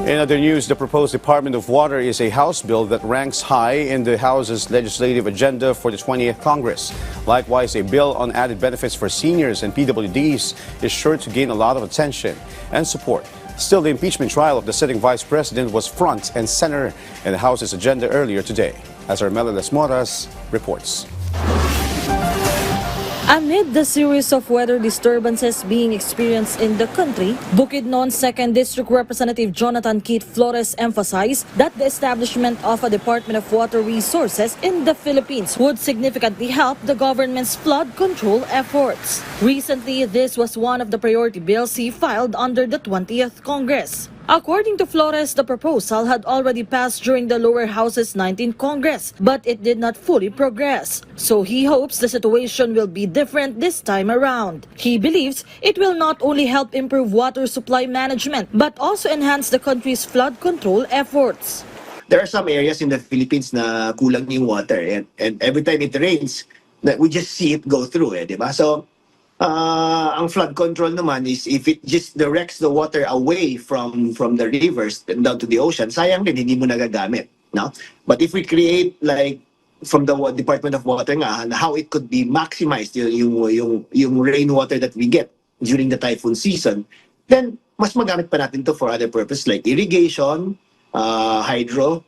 In other news, the proposed Department of Water is a House bill that ranks high in the House's legislative agenda for the 20th Congress. Likewise, a bill on added benefits for seniors and PWDs is sure to gain a lot of attention and support. Still, the impeachment trial of the sitting vice president was front and center in the House's agenda earlier today, as Armela Las Moras reports. Amid the series of weather disturbances being experienced in the country, Bukidnon 2nd District Representative Jonathan Keith Flores emphasized that the establishment of a Department of Water Resources in the Philippines would significantly help the government's flood control efforts. Recently, this was one of the priority bills he filed under the 20th Congress. According to Flores, the proposal had already passed during the lower house's 19th Congress, but it did not fully progress. So he hopes the situation will be different this time around. He believes it will not only help improve water supply management, but also enhance the country's flood control efforts. There are some areas in the Philippines na kulang yung water, and every time it rains, we just see it go through, di ba? So, ang flood control naman is if it just directs the water away from the rivers and down to the ocean, sayang din, hindi mo nagagamit, no? But if we create like from the Department of Water nga, how it could be maximized yung rainwater that we get during the typhoon season, then mas magamit pa natin to for other purposes like irrigation, hydro,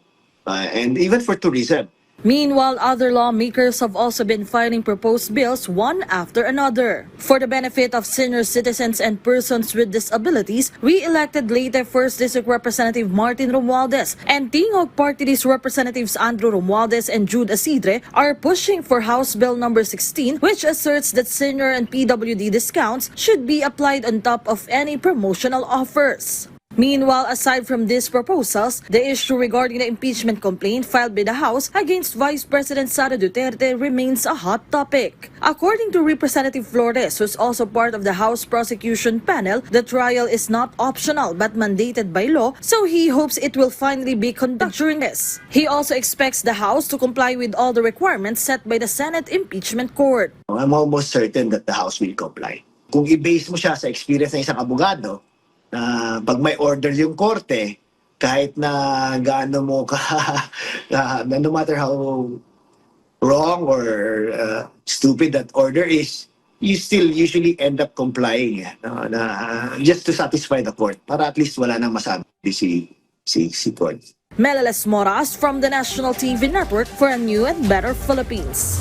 and even for tourism. Meanwhile, other lawmakers have also been filing proposed bills one after another. For the benefit of senior citizens and persons with disabilities, re-elected Leyte 1st District Representative Martin Romualdez and Tingog Party List Representatives Andrew Romualdez and Jude Asidre are pushing for House Bill number 16, which asserts that senior and PWD discounts should be applied on top of any promotional offers. Meanwhile, aside from these proposals, the issue regarding the impeachment complaint filed by the House against Vice President Sara Duterte remains a hot topic. According to Representative Flores, who's also part of the House prosecution panel, the trial is not optional but mandated by law, so he hopes it will finally be conducted during this. He also expects the House to comply with all the requirements set by the Senate Impeachment Court. I'm almost certain that the House will comply. Kung i-base mo siya sa experience ng isang abogado, pag may order yung korte, kahit na gaano mo ka, no matter how wrong or stupid that order is, you still usually end up complying just to satisfy the court, para at least wala nang masabi si court. Mela Las Moras from the National TV Network for a new and better Philippines.